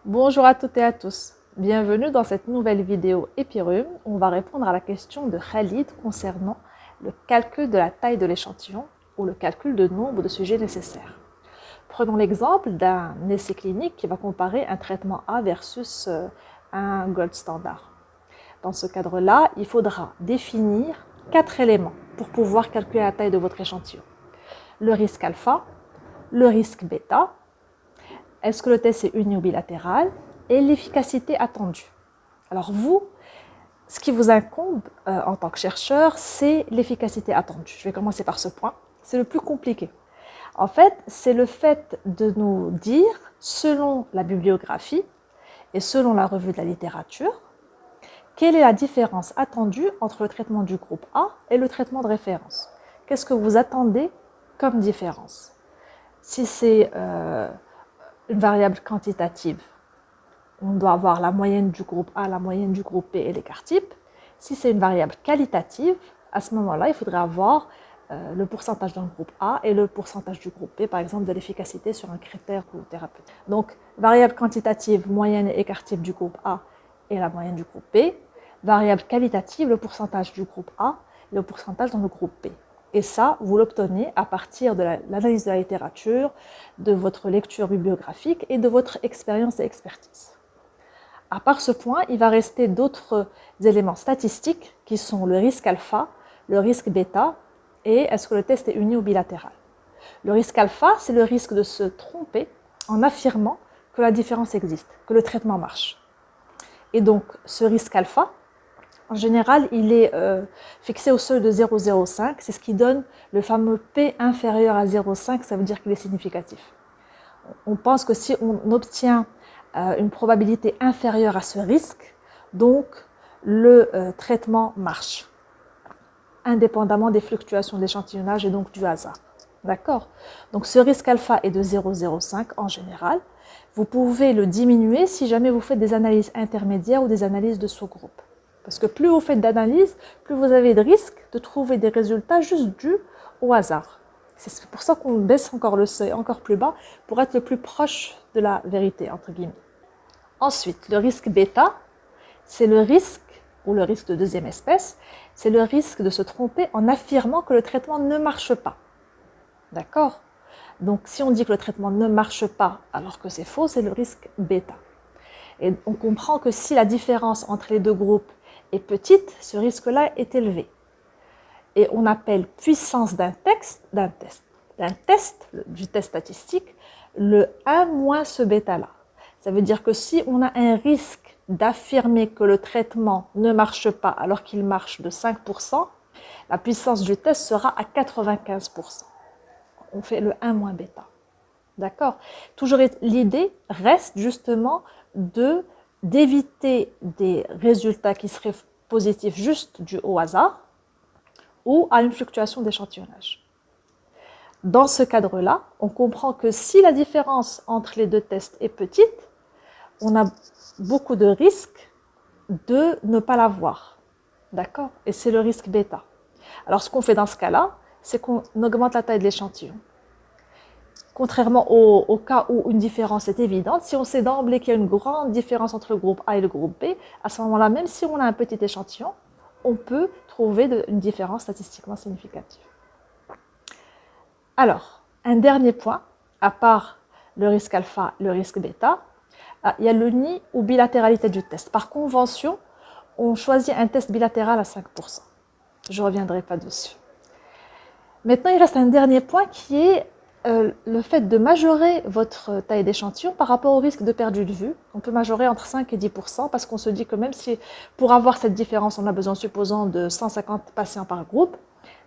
Bonjour à toutes et à tous, bienvenue dans cette nouvelle vidéo Epirum où on va répondre à la question de Khalid concernant le calcul de la taille de l'échantillon ou le calcul de nombre de sujets nécessaires. Prenons l'exemple d'un essai clinique qui va comparer un traitement A versus un gold standard. Dans ce cadre-là, il faudra définir 4 éléments pour pouvoir calculer la taille de votre échantillon. Le risque alpha, le risque bêta, est-ce que le test est uni ou bilatéral et l'efficacité attendue. Alors vous, ce qui vous incombe en tant que chercheur, c'est l'efficacité attendue. Je vais commencer par ce point, c'est le plus compliqué. En fait, c'est le fait de nous dire, selon la bibliographie et selon la revue de la littérature, quelle est la différence attendue entre le traitement du groupe A et le traitement de référence. Qu'est-ce que vous attendez comme différence? Si c'est une variable quantitative, on doit avoir la moyenne du groupe A, la moyenne du groupe B et l'écart type. Si c'est une variable qualitative, à ce moment-là, il faudrait avoir le pourcentage d'un groupe A et le pourcentage du groupe B, par exemple de l'efficacité sur un critère ou thérapeutique. Donc, variable quantitative, moyenne et écart type du groupe A et la moyenne du groupe B. Variable qualitative, le pourcentage du groupe A et le pourcentage dans le groupe B. Et ça, vous l'obtenez à partir de l'analyse de la littérature, de votre lecture bibliographique et de votre expérience et expertise. À part ce point, il va rester d'autres éléments statistiques qui sont le risque alpha, le risque bêta et est-ce que le test est uni ou bilatéral. Le risque alpha, c'est le risque de se tromper en affirmant que la différence existe, que le traitement marche. Et donc, ce risque alpha, en général, il est fixé au seuil de 0,05. C'est ce qui donne le fameux P inférieur à 0,5, ça veut dire qu'il est significatif. On pense que si on obtient une probabilité inférieure à ce risque, donc le traitement marche, indépendamment des fluctuations de l'échantillonnage et donc du hasard. D'accord? Donc ce risque alpha est de 0,05 en général. Vous pouvez le diminuer si jamais vous faites des analyses intermédiaires ou des analyses de sous-groupe. Parce que plus vous faites d'analyses, plus vous avez de risques de trouver des résultats juste dus au hasard. C'est pour ça qu'on baisse encore le seuil, encore plus bas, pour être le plus proche de la vérité, entre guillemets. Ensuite, le risque bêta, c'est le risque, ou le risque de deuxième espèce, c'est le risque de se tromper en affirmant que le traitement ne marche pas. D'accord? Donc, si on dit que le traitement ne marche pas alors que c'est faux, c'est le risque bêta. Et on comprend que si la différence entre les deux groupes est petite, ce risque-là est élevé. Et on appelle puissance du test statistique, le 1 moins ce bêta-là. Ça veut dire que si on a un risque d'affirmer que le traitement ne marche pas alors qu'il marche de 5%, la puissance du test sera à 95%. On fait le 1 moins bêta. D'accord? Toujours l'idée reste justement d'éviter des résultats qui seraient positifs juste dus au hasard ou à une fluctuation d'échantillonnage. Dans ce cadre-là, on comprend que si la différence entre les deux tests est petite, on a beaucoup de risques de ne pas l'avoir. D'accord? Et c'est le risque bêta. Alors, ce qu'on fait dans ce cas-là, c'est qu'on augmente la taille de l'échantillon. Contrairement au cas où une différence est évidente, si on sait d'emblée qu'il y a une grande différence entre le groupe A et le groupe B, à ce moment-là, même si on a un petit échantillon, on peut trouver une différence statistiquement significative. Alors, un dernier point, à part le risque alpha, le risque bêta, il y a l'uni ou bilatéralité du test. Par convention, on choisit un test bilatéral à 5%. Je ne reviendrai pas dessus. Maintenant, il reste un dernier point qui est le fait de majorer votre taille d'échantillon par rapport au risque de perdu de vue. On peut majorer entre 5 et 10% parce qu'on se dit que même si pour avoir cette différence, on a besoin, supposons, de 150 patients par groupe,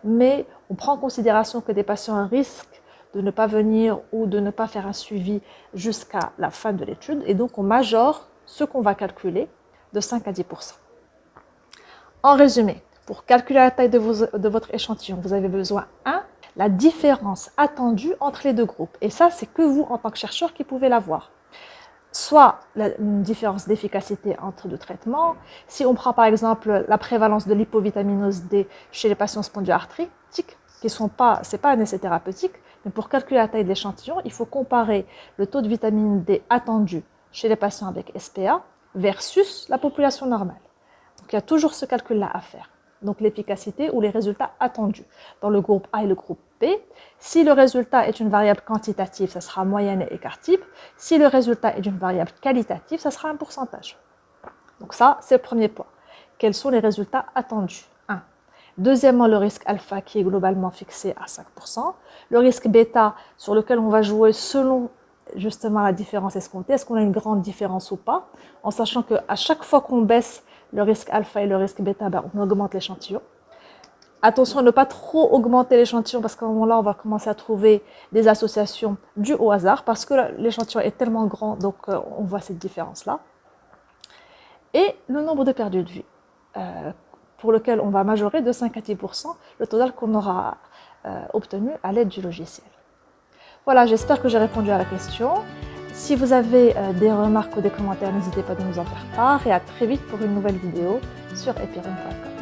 mais on prend en considération que des patients risquent de ne pas venir ou de ne pas faire un suivi jusqu'à la fin de l'étude et donc on majore ce qu'on va calculer de 5 à 10%. En résumé, pour calculer la taille de votre échantillon, vous avez besoin, 1, la différence attendue entre les deux groupes. Et ça, c'est que vous, en tant que chercheur, qui pouvez l'avoir. Soit une différence d'efficacité entre deux traitements. Si on prend par exemple la prévalence de l'hypovitaminose D chez les patients spondyloarthritiques, ce n'est pas un essai thérapeutique, mais pour calculer la taille de l'échantillon, il faut comparer le taux de vitamine D attendu chez les patients avec SPA versus la population normale. Donc, il y a toujours ce calcul-là à faire. Donc, l'efficacité ou les résultats attendus. Dans le groupe A et le groupe B, si le résultat est une variable quantitative, ça sera moyenne et écart type. Si le résultat est une variable qualitative, ça sera un pourcentage. Donc ça, c'est le premier point. Quels sont les résultats attendus? 1. Deuxièmement, le risque alpha qui est globalement fixé à 5%. Le risque bêta sur lequel on va jouer selon justement la différence escomptée. Est-ce qu'on a une grande différence ou pas? En sachant qu'à chaque fois qu'on baisse le risque alpha et le risque bêta, on augmente l'échantillon. Attention à ne pas trop augmenter l'échantillon parce qu'à un moment-là, on va commencer à trouver des associations dues au hasard parce que l'échantillon est tellement grand, donc on voit cette différence-là. Et le nombre de perdus de vue, pour lequel on va majorer de 5 à 10% le total qu'on aura obtenu à l'aide du logiciel. Voilà, j'espère que j'ai répondu à la question. Si vous avez des remarques ou des commentaires, n'hésitez pas à nous en faire part et à très vite pour une nouvelle vidéo sur epirum.com.